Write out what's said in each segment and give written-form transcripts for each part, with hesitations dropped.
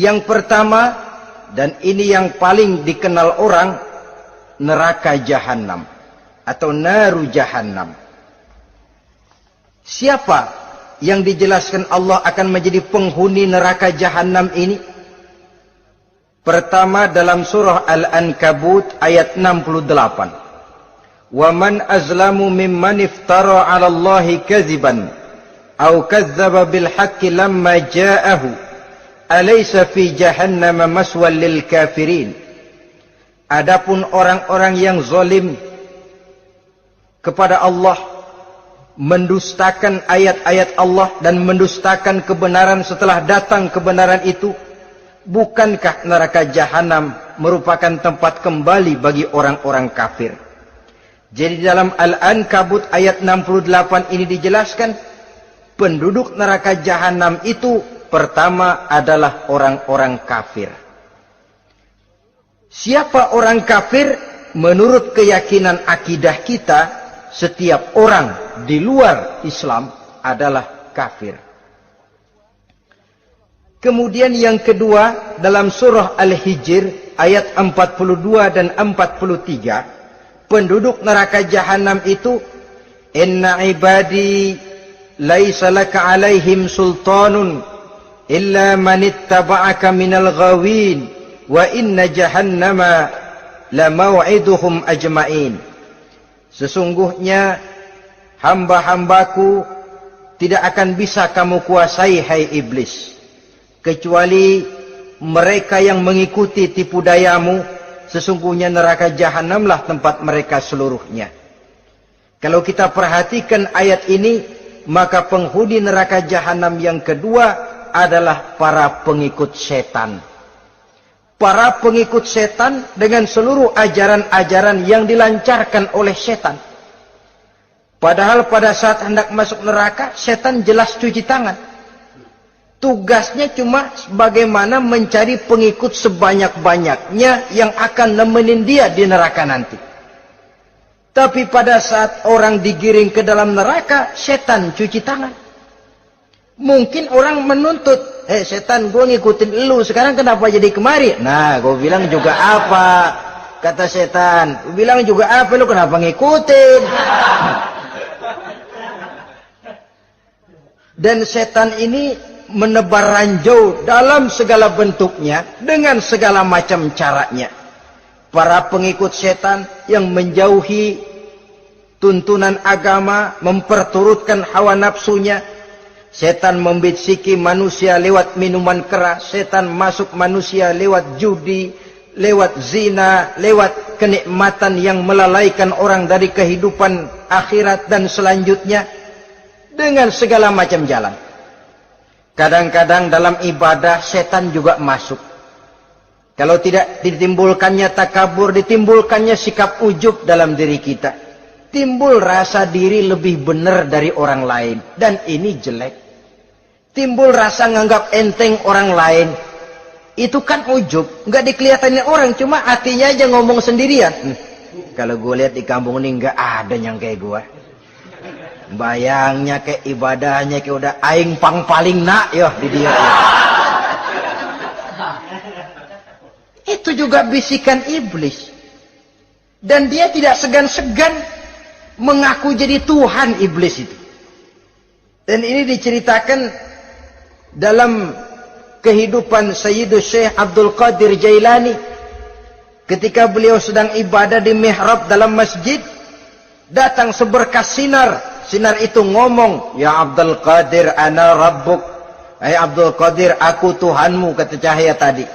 Yang pertama, dan ini yang paling dikenal orang, neraka Jahannam atau naru Jahannam. Siapa yang dijelaskan Allah akan menjadi penghuni neraka Jahannam ini? Pertama dalam surah Al-Ankabut ayat 68. Wa man azlamu mimman iftara 'ala Allahi kadziban aw kadzdzaba bil haqqi lamma ja'ahu. Alaysa fi jahannam maswal lil kafirin. Adapun orang-orang yang zalim kepada Allah, mendustakan ayat-ayat Allah dan mendustakan kebenaran setelah datang kebenaran itu, bukankah neraka Jahannam merupakan tempat kembali bagi orang-orang kafir? Jadi dalam Al-Ankabut ayat 68 ini dijelaskan, penduduk neraka Jahannam itu pertama adalah orang-orang kafir. Siapa orang kafir? Menurut keyakinan akidah kita, setiap orang di luar Islam adalah kafir. Kemudian yang kedua, dalam surah Al-Hijr ayat 42 dan 43, penduduk neraka Jahannam itu, inna ibadi laisa laka alaihim sultanun illa man ittaba'aka minal ghawin wa inna jahannama la maw'iduhum ajma'in. Sesungguhnya hamba-hambaku tidak akan bisa kamu kuasai, hai iblis, kecuali mereka yang mengikuti tipu dayamu. Sesungguhnya neraka Jahannamlah tempat mereka seluruhnya. Kalau kita perhatikan ayat ini, maka penghuni neraka Jahannam yang kedua adalah para pengikut setan. Para pengikut setan dengan seluruh ajaran-ajaran yang dilancarkan oleh setan. Padahal pada saat hendak masuk neraka, setan jelas cuci tangan. Tugasnya cuma bagaimana mencari pengikut sebanyak-banyaknya yang akan nemenin dia di neraka nanti. Tapi pada saat orang digiring ke dalam neraka, setan cuci tangan. Mungkin orang menuntut, setan, gue ngikutin lu, sekarang kenapa jadi kemari? Nah, gue bilang juga apa? Kata setan, gue bilang juga apa, lu kenapa ngikutin? Dan setan ini menebar ranjau dalam segala bentuknya, dengan segala macam caranya. Para pengikut setan yang menjauhi tuntunan agama, memperturutkan hawa nafsunya. Setan membisiki manusia lewat minuman keras. Setan masuk manusia lewat judi, lewat zina, lewat kenikmatan yang melalaikan orang dari kehidupan akhirat dan selanjutnya. Dengan segala macam jalan. Kadang-kadang dalam ibadah setan juga masuk. Kalau tidak ditimbulkannya takabur, ditimbulkannya sikap ujub dalam diri kita. Timbul rasa diri lebih benar dari orang lain. Dan ini jelek. Timbul rasa nganggap enteng orang lain. Itu kan ujub. Nggak dikelihatannya orang. Cuma hatinya aja ngomong sendirian. Kalau gue lihat di kampung ini nggak ada yang kayak gue. Bayangnya kayak ibadahnya kayak udah aing pang paling nak ya di dia. Itu juga bisikan iblis. Dan dia tidak segan-segan mengaku jadi Tuhan iblis itu. Dan ini diceritakan dalam kehidupan Sayyidus Syekh Abdul Qadir Jailani. Ketika beliau sedang ibadah di mihrab dalam masjid, datang seberkas sinar. Sinar itu ngomong, ya Abdul Qadir ana rabbuk. Hai Abdul Qadir, aku Tuhanmu, kata cahaya tadi.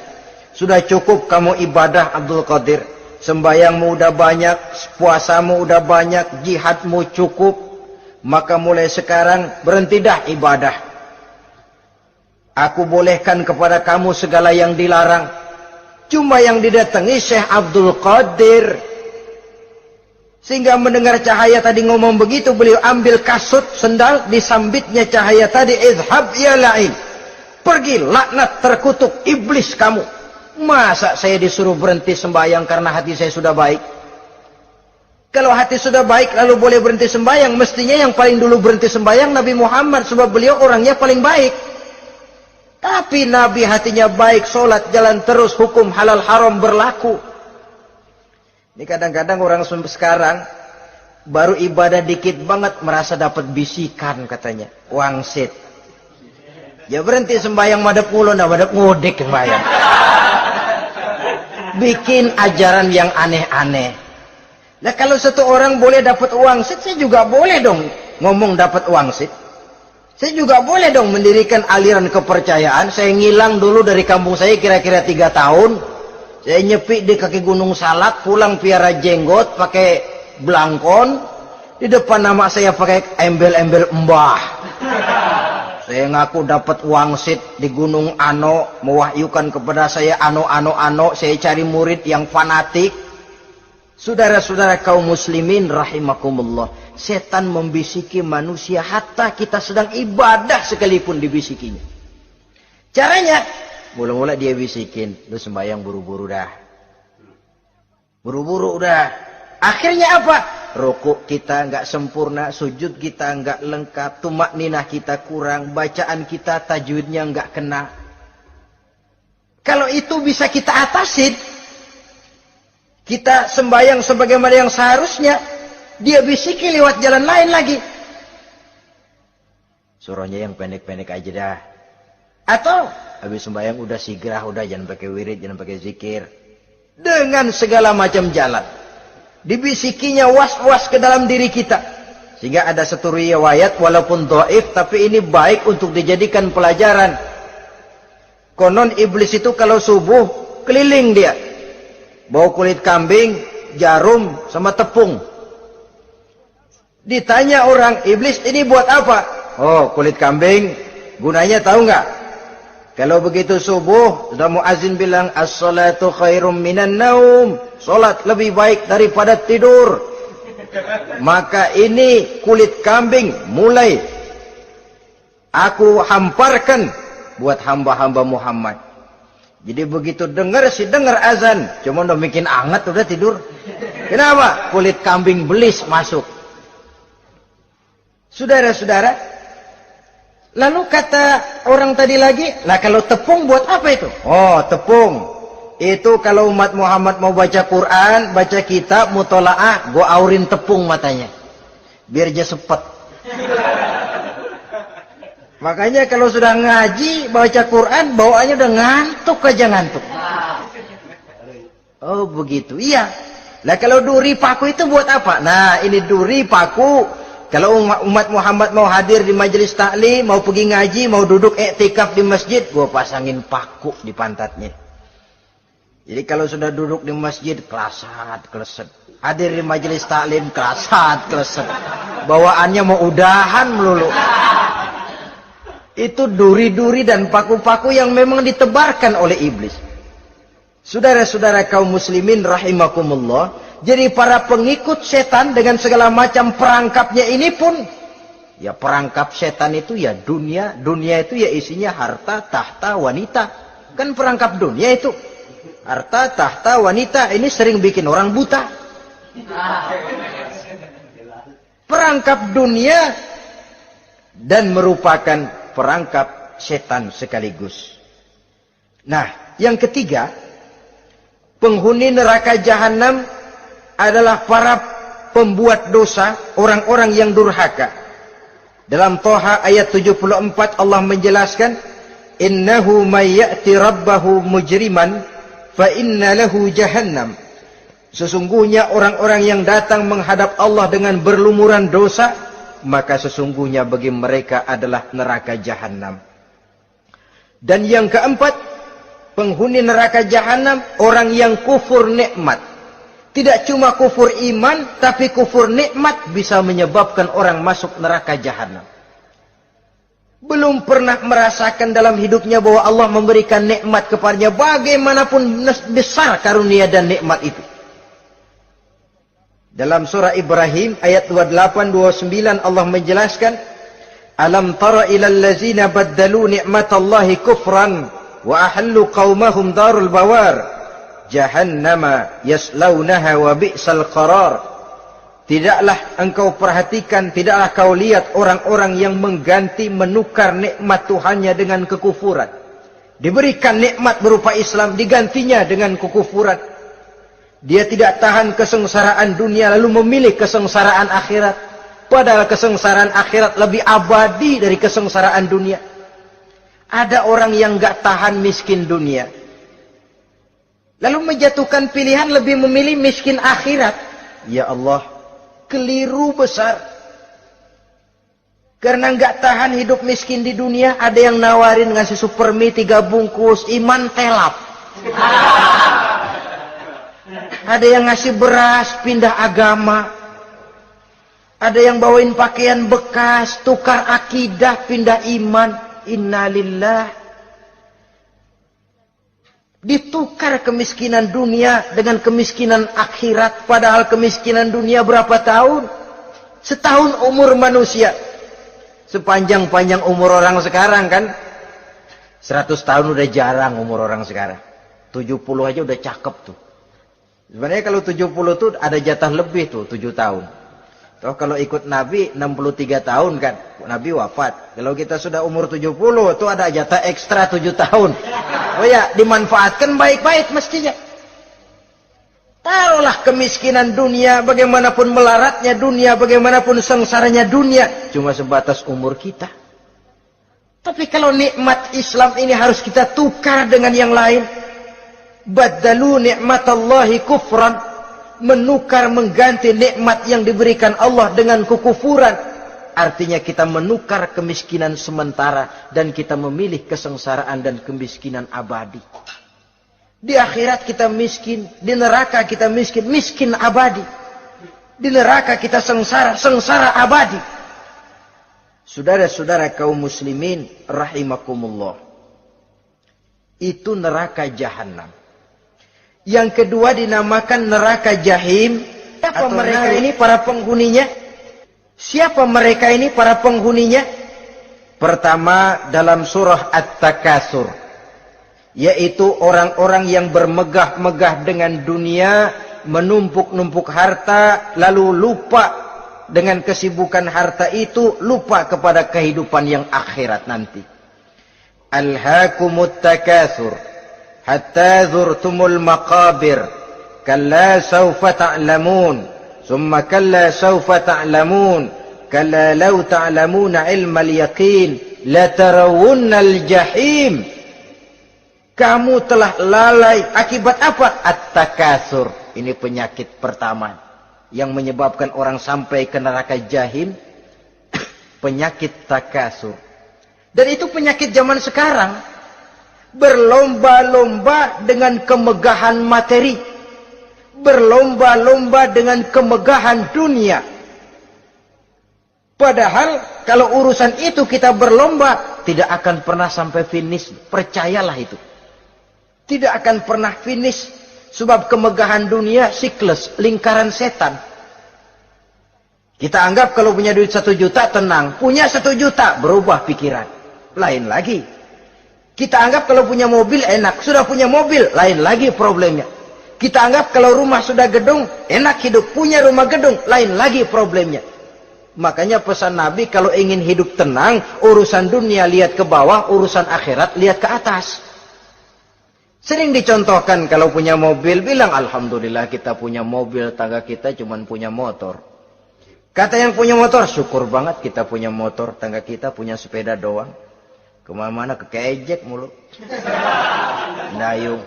Sudah cukup kamu ibadah Abdul Qadir. Sembayangmu udah banyak, puasamu udah banyak, jihadmu cukup. Maka mulai sekarang berhenti dah ibadah. Aku bolehkan kepada kamu segala yang dilarang. Cuma yang didatangi Syekh Abdul Qadir. Sehingga mendengar cahaya tadi ngomong begitu, beliau ambil kasut sendal, disambitnya cahaya tadi, idhab ya la'in. Pergi laknat terkutuk iblis kamu. Masa saya disuruh berhenti sembahyang karena hati saya sudah baik? Kalau hati sudah baik lalu boleh berhenti sembahyang, mestinya yang paling dulu berhenti sembahyang Nabi Muhammad, sebab beliau orangnya paling baik. Tapi Nabi hatinya baik, sholat jalan terus, hukum halal haram berlaku. Ini kadang-kadang orang sekarang baru ibadah dikit banget merasa dapat bisikan katanya, wangsit. Ya berhenti sembahyang madep ngulon, madep ngudik sembahyang. Bikin ajaran yang aneh-aneh. Nah kalau satu orang boleh dapat wangsit, saya juga boleh dong ngomong dapat wangsit. Saya juga boleh dong mendirikan aliran kepercayaan. Saya ngilang dulu dari kampung saya kira-kira 3 tahun. Saya nyepi di kaki Gunung Salak, pulang piara jenggot, pakai belangkon. Di depan nama saya pakai embel-embel mbah. Saya ngaku dapat wangsit di Gunung Ano, mewahyukan kepada saya ano. Saya cari murid yang fanatik. Saudara-saudara kaum muslimin rahimakumullah, setan membisiki manusia hatta kita sedang ibadah sekalipun dibisikinya. Caranya, mula-mula dia bisikin, lu sembahyang buru-buru dah. Buru-buru udah. Akhirnya apa? Rukuk kita nggak sempurna, sujud kita nggak lengkap, tumak ninah kita kurang, bacaan kita tajwidnya nggak kena. Kalau itu bisa kita atasin, kita sembahyang sebagaimana yang seharusnya, dia bisiki lewat jalan lain lagi. Suruhnya yang pendek-pendek aja dah. Atau habis sembahyang udah sigrah, udah jangan pakai wirid, jangan pakai zikir. Dengan segala macam jalan. Dibisikinya was-was ke dalam diri kita. Sehingga ada satu riwayat walaupun dhaif, tapi ini baik untuk dijadikan pelajaran. Konon iblis itu kalau subuh keliling dia. Bawa kulit kambing, jarum, sama tepung. Ditanya orang, iblis ini buat apa? Oh, kulit kambing. Gunanya tahu nggak? Kalau begitu subuh, sudah muazin bilang, as-salatu khairum minan naum. Salat lebih baik daripada tidur. Maka ini kulit kambing mulai aku hamparkan buat hamba-hamba Muhammad. Jadi begitu dengar azan, cuma udah bikin anget udah tidur. Kenapa? Kulit kambing belis masuk. Saudara-saudara, lalu kata orang tadi lagi, lah kalau tepung buat apa itu? Oh, tepung. Itu kalau umat Muhammad mau baca Quran, baca kitab, mutolaah, gua aurin tepung matanya. Biar dia sepet. Makanya kalau sudah ngaji, baca Quran, bawaannya udah ngantuk aja ngantuk. Oh begitu, iya. Nah kalau duri paku itu buat apa? Nah ini duri paku. Kalau umat Muhammad mau hadir di majelis taklim, mau pergi ngaji, mau duduk iktikaf di masjid, gua pasangin paku di pantatnya. Jadi kalau sudah duduk di masjid, kelasat, kleset. Hadir di majelis taklim, kelasat, kleset. Bawaannya mau udahan melulu. Itu duri-duri dan paku-paku yang memang ditebarkan oleh iblis. Saudara-saudara kaum muslimin rahimakumullah, jadi para pengikut setan dengan segala macam perangkapnya ini pun, ya perangkap setan itu ya dunia, dunia itu ya isinya harta, tahta, wanita. Kan perangkap dunia itu. Harta, tahta, wanita, ini sering bikin orang buta. Perangkap dunia dan merupakan perangkap setan sekaligus. Nah, yang ketiga, penghuni neraka jahanam adalah para pembuat dosa, orang-orang yang durhaka. Dalam Thaha ayat 74 Allah menjelaskan, innahu may ya'ti rabbahu mujriman fa inna lahu jahannam. Sesungguhnya orang-orang yang datang menghadap Allah dengan berlumuran dosa, maka sesungguhnya bagi mereka adalah neraka jahanam. Dan yang keempat, penghuni neraka jahanam orang yang kufur nikmat. Tidak cuma kufur iman, tapi kufur nikmat bisa menyebabkan orang masuk neraka jahanam. Belum pernah merasakan dalam hidupnya bahwa Allah memberikan nikmat kepadanya, bagaimanapun besar karunia dan nikmat itu. Dalam surah Ibrahim ayat 28-29 Allah menjelaskan, alam tara ilal ladzina baddalu ni'matallahi kufran wa ahallu qaumahum darul bawar jahannama yaslaunaha wa bi'sal qarar. Tidaklah engkau perhatikan, tidaklah kau lihat orang-orang yang mengganti, menukar nikmat Tuhannya dengan kekufuran. diberikan nikmat berupa Islam, digantinya dengan kekufuran. Dia tidak tahan kesengsaraan dunia lalu memilih kesengsaraan akhirat. Padahal kesengsaraan akhirat lebih abadi dari kesengsaraan dunia. Ada orang yang gak tahan miskin dunia, lalu menjatuhkan pilihan lebih memilih miskin akhirat. Ya Allah, keliru besar. Karena gak tahan hidup miskin di dunia, ada yang nawarin ngasih supermi 3 bungkus, iman telap. Ada yang ngasih beras, pindah agama. Ada yang bawain pakaian bekas, tukar akidah, pindah iman. Innalillah. Ditukar kemiskinan dunia dengan kemiskinan akhirat. Padahal kemiskinan dunia berapa tahun? Setahun umur manusia. Sepanjang-panjang umur orang sekarang kan. 100 tahun udah jarang umur orang sekarang. 70 aja udah cakep tuh. Sebenarnya kalau 70 tuh ada jatah lebih tuh, 7 tahun. Toh kalau ikut Nabi 63 tahun kan, Nabi wafat. Kalau kita sudah umur 70 tuh ada jatah ekstra 7 tahun. Oh ya, dimanfaatkan baik-baik mestinya. Taruhlah kemiskinan dunia, bagaimanapun melaratnya dunia, bagaimanapun sengsaranya dunia, cuma sebatas umur kita. Tapi kalau nikmat Islam ini harus kita tukar dengan yang lain. Baddalu ni'matallahi kufran, menukar mengganti nikmat yang diberikan Allah dengan kekufuran. Artinya kita menukar kemiskinan sementara dan kita memilih kesengsaraan dan kemiskinan abadi. Di akhirat kita miskin, di neraka kita miskin, miskin abadi. Di neraka kita sengsara, sengsara abadi. Saudara-saudara kaum muslimin rahimakumullah. Itu neraka jahanam. Yang kedua dinamakan neraka jahim. Siapa mereka ini para penghuninya? Siapa mereka ini para penghuninya? Pertama dalam surah At-Takatsur, yaitu orang-orang yang bermegah-megah dengan dunia, menumpuk-numpuk harta, lalu lupa dengan kesibukan harta itu, lupa kepada kehidupan yang akhirat nanti. Alhaakumut takatsur hatta zurtumul maqabir kalla sawfa ta'lamun summa kalla sawfa ta'lamun kalla law ta'lamuna ilmal yaqin latarawunnal jahim. Kamu telah lalai akibat apa? At-takatsur. Ini penyakit pertama yang menyebabkan orang sampai ke neraka jahim. Penyakit takatsur. Dan itu penyakit zaman sekarang. Berlomba-lomba dengan kemegahan materi. Berlomba-lomba dengan kemegahan dunia. Padahal kalau urusan itu kita berlomba, tidak akan pernah sampai finish. Percayalah itu. Tidak akan pernah finish. Sebab kemegahan dunia siklus, lingkaran setan. Kita anggap kalau punya duit 1 juta tenang. Punya 1 juta berubah pikiran. Lain lagi. Kita anggap kalau punya mobil enak. Sudah punya mobil, lain lagi problemnya. Kita anggap kalau rumah sudah gedung, enak hidup. Punya rumah gedung, lain lagi problemnya. Makanya pesan Nabi kalau ingin hidup tenang, urusan dunia lihat ke bawah, urusan akhirat lihat ke atas. Sering dicontohkan kalau punya mobil, bilang alhamdulillah kita punya mobil, tangga kita cuma punya motor. Kata yang punya motor, syukur banget kita punya motor, tangga kita punya sepeda doang. Kemana-mana kekeejek mulu. Dayung.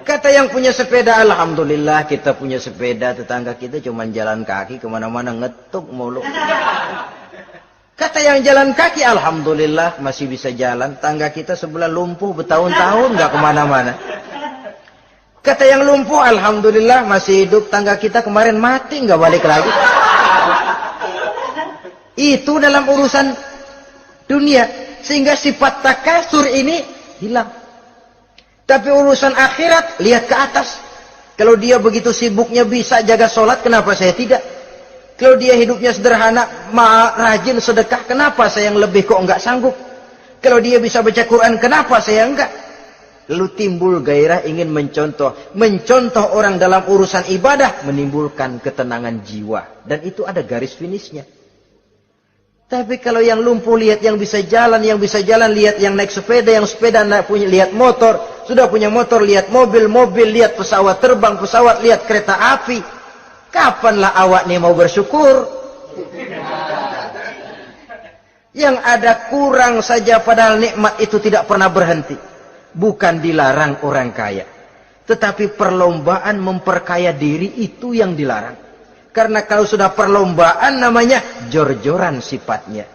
Kata yang punya sepeda, alhamdulillah kita punya sepeda, tetangga kita cuma jalan kaki, kemana-mana ngetuk mulu. Kata yang jalan kaki, alhamdulillah masih bisa jalan, tangga kita sebelah lumpuh bertahun-tahun nggak kemana-mana. Kata yang lumpuh, alhamdulillah masih hidup, tangga kita kemarin mati nggak balik lagi. Itu dalam urusan dunia. Sehingga sifat takatsur ini hilang. Tapi urusan akhirat, lihat ke atas. Kalau dia begitu sibuknya bisa jaga sholat, kenapa saya tidak? Kalau dia hidupnya sederhana, rajin sedekah, kenapa saya yang lebih kok enggak sanggup? Kalau dia bisa baca Quran, kenapa saya enggak? Lalu timbul gairah ingin mencontoh. Mencontoh orang dalam urusan ibadah, menimbulkan ketenangan jiwa. Dan itu ada garis finishnya. Tapi kalau yang lumpuh lihat yang bisa jalan lihat yang naik sepeda, yang sepeda punya lihat motor, sudah punya motor lihat mobil, lihat pesawat terbang, pesawat lihat kereta api. Kapanlah awak nih mau bersyukur? Yang ada kurang saja, padahal nikmat itu tidak pernah berhenti. Bukan dilarang orang kaya, tetapi perlombaan memperkaya diri itu yang dilarang. Karena kalau sudah perlombaan namanya jor-joran sifatnya.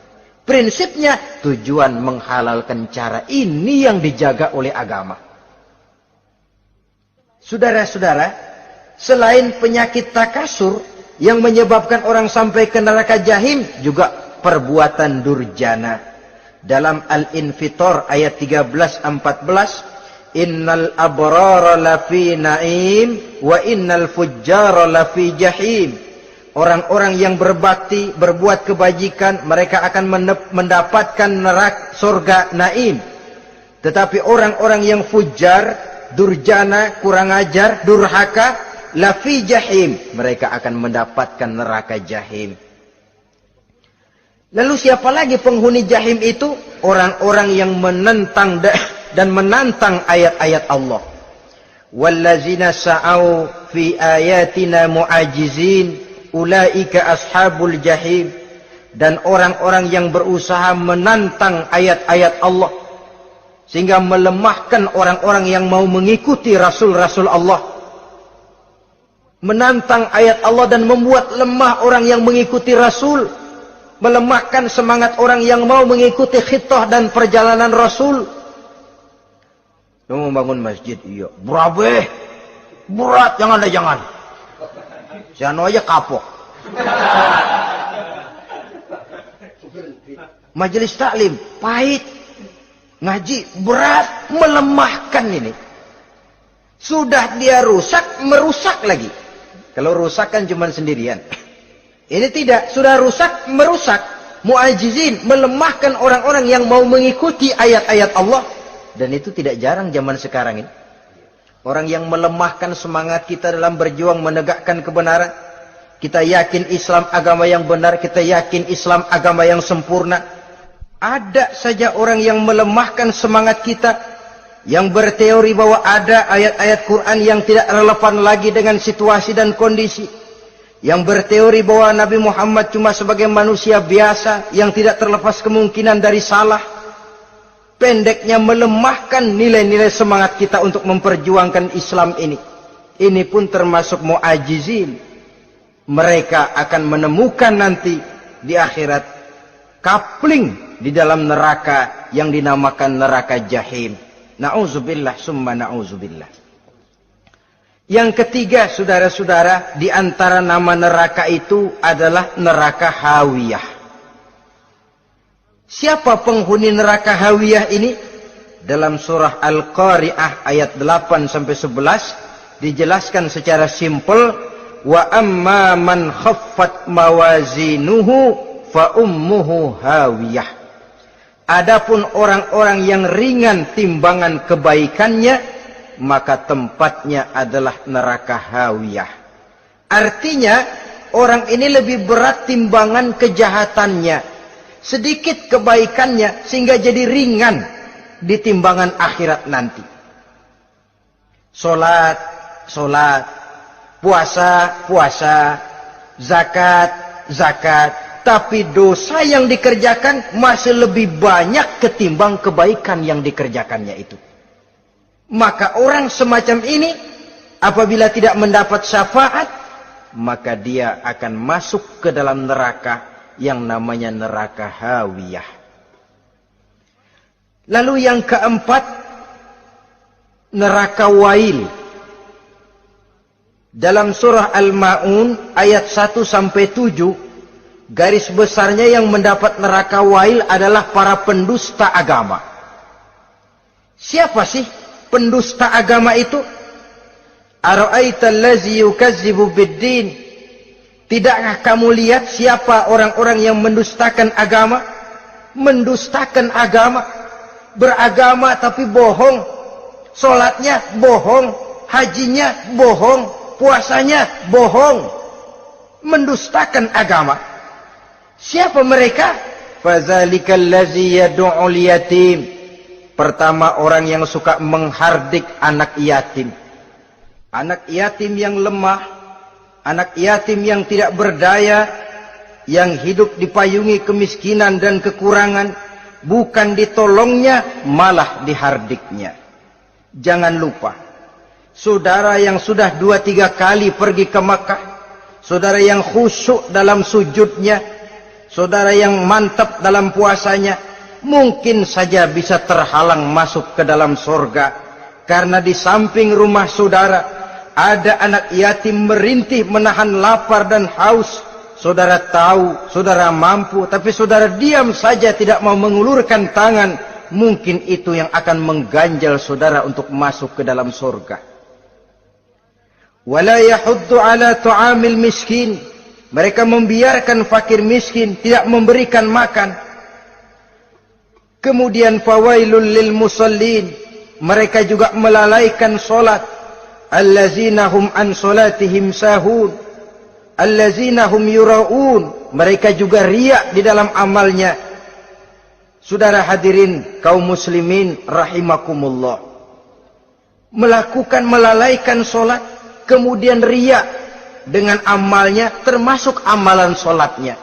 Prinsipnya tujuan menghalalkan cara ini yang dijaga oleh agama. Saudara-saudara, selain penyakit takasur yang menyebabkan orang sampai ke neraka jahim, juga perbuatan durjana. Dalam Al-Infitor ayat 13-14, Innal abrara lafi na'im wa innal fujjara lafi jahim. Orang-orang yang berbakti, berbuat kebajikan, mereka akan mendapatkan neraka surga naim. Tetapi orang-orang yang fujar, durjana, kurang ajar, durhaka, lafi jahim, mereka akan mendapatkan neraka jahim. Lalu siapa lagi penghuni jahim itu? Orang-orang yang menentang dan menantang ayat-ayat Allah. Wallazina sa'au fi ayatina mu'ajizin ulaika ashabul jahim. Dan orang-orang yang berusaha menantang ayat-ayat Allah sehingga melemahkan orang-orang yang mau mengikuti rasul-rasul Allah. Menantang ayat Allah dan membuat lemah orang yang mengikuti rasul, melemahkan semangat orang yang mau mengikuti khitah dan perjalanan rasul. Lu mau bangun masjid, iya. Berabe, berat, jangan. Siano aja kapok. Majelis taklim, pahit. Ngaji, berat, melemahkan ini. Sudah dia rusak, merusak lagi. Kalau rusak kan cuma sendirian. Ini tidak, sudah rusak, merusak. Mu'ajizin, melemahkan orang-orang yang mau mengikuti ayat-ayat Allah. Dan itu tidak jarang zaman sekarang ini. Orang yang melemahkan semangat kita dalam berjuang menegakkan kebenaran. Kita yakin Islam agama yang benar. Kita yakin Islam agama yang sempurna. Ada saja orang yang melemahkan semangat kita. Yang berteori bahwa ada ayat-ayat Quran yang tidak relevan lagi dengan situasi dan kondisi. Yang berteori bahwa Nabi Muhammad cuma sebagai manusia biasa. Yang tidak terlepas kemungkinan dari salah. Pendeknya melemahkan nilai-nilai semangat kita untuk memperjuangkan Islam ini. Ini pun termasuk mu'ajizin. Mereka akan menemukan nanti di akhirat kapling di dalam neraka yang dinamakan neraka jahim. Na'udzubillah summa na'udzubillah. Yang ketiga, saudara-saudara, di antara nama neraka itu adalah neraka hawiyah. Siapa penghuni neraka hawiyah ini? Dalam surah Al-Qari'ah ayat 8-11 dijelaskan secara simpel, wa amma man khaffat mawazinuhu fa ummuhu hawiyah. Adapun orang-orang yang ringan timbangan kebaikannya, maka tempatnya adalah neraka hawiyah. Artinya orang ini lebih berat timbangan kejahatannya, sedikit kebaikannya sehingga jadi ringan di timbangan akhirat nanti. Salat, puasa, zakat, tapi dosa yang dikerjakan masih lebih banyak ketimbang kebaikan yang dikerjakannya itu. Maka orang semacam ini apabila tidak mendapat syafaat, maka dia akan masuk ke dalam neraka yang namanya neraka hawiyah. Lalu yang keempat, neraka wail. Dalam surah Al-Ma'un ayat 1-7, garis besarnya yang mendapat neraka wail adalah para pendusta agama. Siapa sih pendusta agama itu? Ara'aita allazi yukazzibu bid-din. Tidakkah kamu lihat siapa orang-orang yang mendustakan agama? Mendustakan agama. Beragama tapi bohong. Salatnya bohong. Hajinya bohong. Puasanya bohong. Mendustakan agama. Siapa mereka? Fazalikal ladzi yad'ul yatim. Pertama, orang yang suka menghardik anak yatim. Anak yatim yang lemah, anak yatim yang tidak berdaya, yang hidup dipayungi kemiskinan dan kekurangan, bukan ditolongnya, malah dihardiknya. Jangan lupa, saudara yang sudah 2-3 kali pergi ke Makkah, saudara yang khusyuk dalam sujudnya, saudara yang mantap dalam puasanya, mungkin saja bisa terhalang masuk ke dalam surga. Karena di samping rumah saudara ada anak yatim merintih menahan lapar dan haus. Saudara tahu, saudara mampu, tapi saudara diam saja, tidak mau mengulurkan tangan. Mungkin itu yang akan mengganjal saudara untuk masuk ke dalam surga. Wala yahuddu ala tu'amil miskin. Mereka membiarkan fakir miskin, tidak memberikan makan. Kemudian fawailul lil musallin. Mereka juga melalaikan solat. Allazina hum an solatihim sahun. Allazina hum yura'un. Mereka juga riak di dalam amalnya. Saudara hadirin kaum muslimin rahimakumullah. Melalaikan solat, kemudian riak dengan amalnya, termasuk amalan solatnya.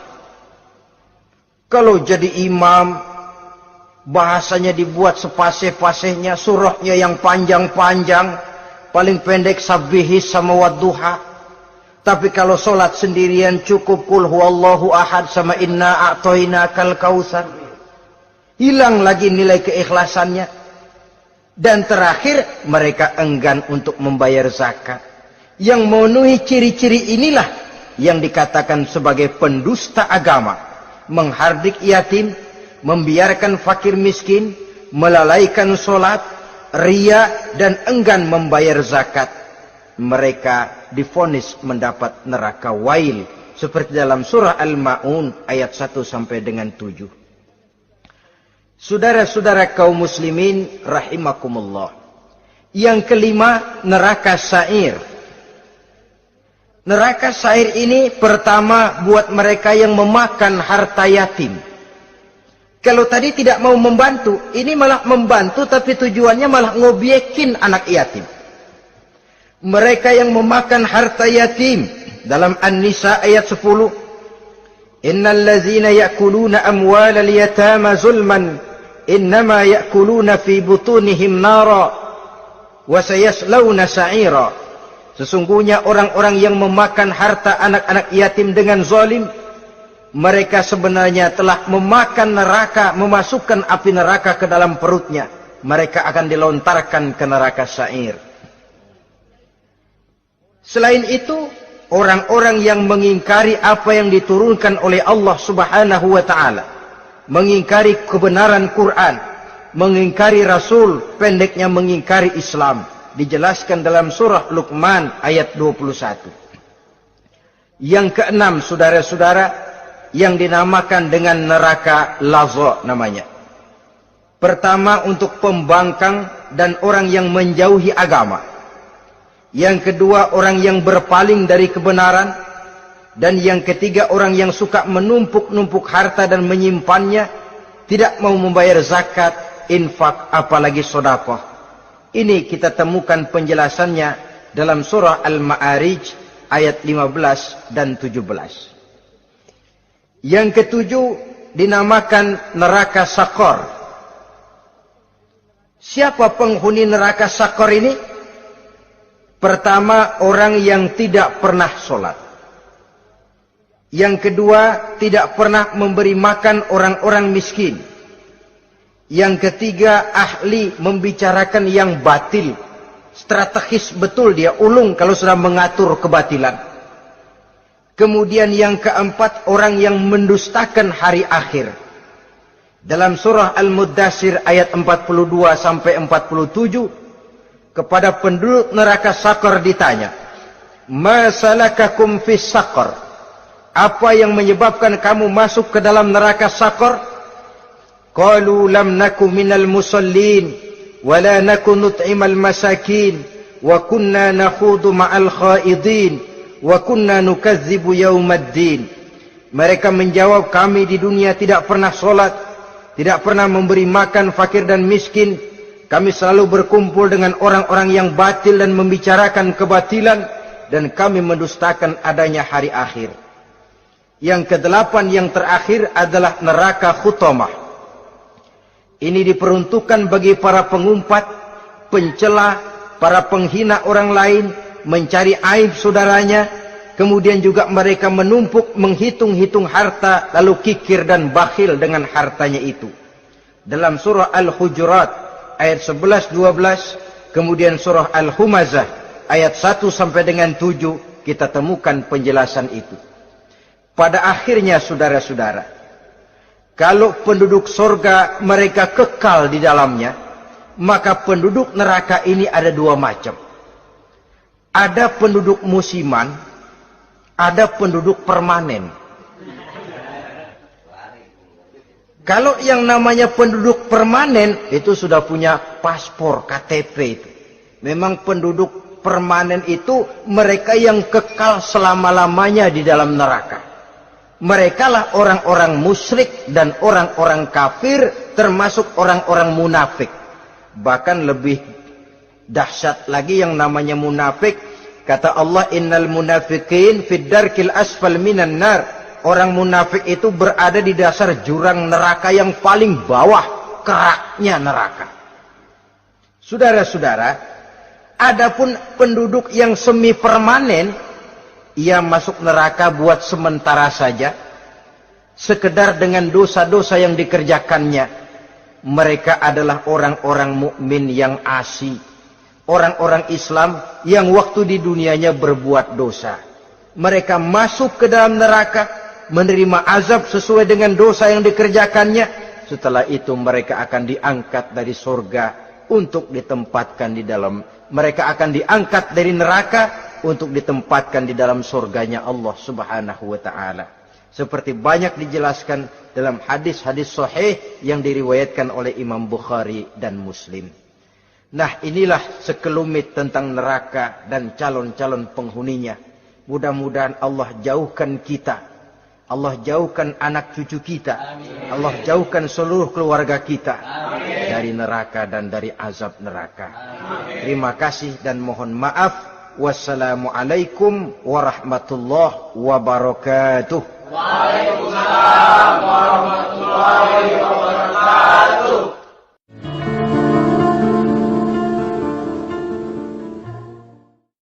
Kalau jadi imam, bahasanya dibuat sepasih-pasihnya, surahnya yang panjang-panjang, paling pendek sabbihis sama wadduha. Tapi kalau solat sendirian cukup qul huwallahu ahad sama inna a'tainakal kautsar. Hilang lagi nilai keikhlasannya. Dan terakhir, mereka enggan untuk membayar zakat. Yang memenuhi ciri-ciri inilah yang dikatakan sebagai pendusta agama. Menghardik yatim, membiarkan fakir miskin, melalaikan solat, riya, dan enggan membayar zakat. Mereka divonis mendapat neraka wail. Seperti dalam surah Al-Ma'un ayat 1 sampai dengan 7. Saudara-saudara kaum muslimin rahimakumullah. Yang kelima, neraka sa'ir. Neraka sa'ir ini pertama buat mereka yang memakan harta yatim. Kalau tadi tidak mau membantu, ini malah membantu tapi tujuannya malah ngobyekin anak yatim. Mereka yang memakan harta yatim dalam An-Nisa ayat 10. Innal ladzina ya'kuluna amwalal yatama zulman innama ya'kuluna fi butunihim nara wa sayaslawna sa'ira. Sesungguhnya orang-orang yang memakan harta anak-anak yatim dengan zalim, mereka sebenarnya telah memakan neraka, memasukkan api neraka ke dalam perutnya. Mereka akan dilontarkan ke neraka sa'ir. Selain itu, orang-orang yang mengingkari apa yang diturunkan oleh Allah Subhanahu wa ta'ala, mengingkari kebenaran Quran, mengingkari Rasul, pendeknya mengingkari Islam, dijelaskan dalam surah Luqman ayat 21. Yang keenam, saudara-saudara, yang dinamakan dengan neraka laza namanya. Pertama, untuk pembangkang dan orang yang menjauhi agama. Yang kedua, orang yang berpaling dari kebenaran. Dan yang ketiga, orang yang suka menumpuk-numpuk harta dan menyimpannya, tidak mau membayar zakat, infak, apalagi sedekah. Ini kita temukan penjelasannya dalam surah Al-Ma'arij ayat 15 dan 17. Yang ketujuh dinamakan neraka Sakor. Siapa penghuni neraka Sakor ini? Pertama, orang yang tidak pernah sholat. Yang kedua, tidak pernah memberi makan orang-orang miskin. Yang ketiga, ahli membicarakan yang batil. Strategis betul dia, ulung kalau sudah mengatur kebatilan. Kemudian yang keempat, orang yang mendustakan hari akhir. Dalam surah Al-Muddatsir ayat 42 sampai 47, kepada penduduk neraka Sakor ditanya, "Ma salakakum fis Sakor?" Apa yang menyebabkan kamu masuk ke dalam neraka Sakor? Qalu lam naku minal musallin wa la naku nut'imal masakin wa kunna nakhudu ma'al khaidin wa kunna nukadzibu yaumaddin. Mereka menjawab, kami di dunia tidak pernah sholat, tidak pernah memberi makan fakir dan miskin. Kami selalu berkumpul dengan orang-orang yang batil dan membicarakan kebatilan, dan kami mendustakan adanya hari akhir. Yang kedelapan, yang terakhir adalah neraka Khutamah. Ini diperuntukkan bagi para pengumpat, pencela, para penghina orang lain, mencari aib saudaranya, kemudian juga mereka menumpuk, menghitung-hitung harta, lalu kikir dan bakhil dengan hartanya itu. Dalam surah Al-Hujurat ayat 11-12, kemudian surah Al-Humazah ayat 1 sampai dengan 7, kita temukan penjelasan itu. Pada akhirnya saudara-saudara, kalau penduduk surga mereka kekal di dalamnya, maka penduduk neraka ini ada dua macam. Ada penduduk musiman, ada penduduk permanen. Kalau yang namanya penduduk permanen, itu sudah punya paspor, KTP itu. Memang penduduk permanen itu mereka yang kekal selama-lamanya di dalam neraka. Mereka lah orang-orang musyrik dan orang-orang kafir, termasuk orang-orang munafik. Bahkan lebih dahsyat lagi yang namanya munafik. Kata Allah, innal munafiqin fid darkil asfal minan nar. Orang munafik itu berada di dasar jurang neraka yang paling bawah, keraknya neraka. Saudara-saudara, adapun penduduk yang semi permanen, ia masuk neraka buat sementara saja, sekedar dengan dosa-dosa yang dikerjakannya. Mereka adalah orang-orang mukmin yang asli, orang-orang Islam yang waktu di dunianya berbuat dosa. Mereka masuk ke dalam neraka, menerima azab sesuai dengan dosa yang dikerjakannya. Setelah itu mereka akan diangkat dari surga untuk ditempatkan di dalam. Mereka akan diangkat dari neraka untuk ditempatkan di dalam surganya Allah Subhanahu wa ta'ala. Seperti banyak dijelaskan dalam hadis-hadis sahih yang diriwayatkan oleh Imam Bukhari dan Muslim. Nah, inilah sekelumit tentang neraka dan calon-calon penghuninya. Mudah-mudahan Allah jauhkan kita. Allah jauhkan anak cucu kita. Amin. Allah jauhkan seluruh keluarga kita. Amin. Dari neraka dan dari azab neraka. Amin. Terima kasih dan mohon maaf. Wassalamualaikum warahmatullahi wabarakatuh. Waalaikumsalam warahmatullahi wabarakatuh.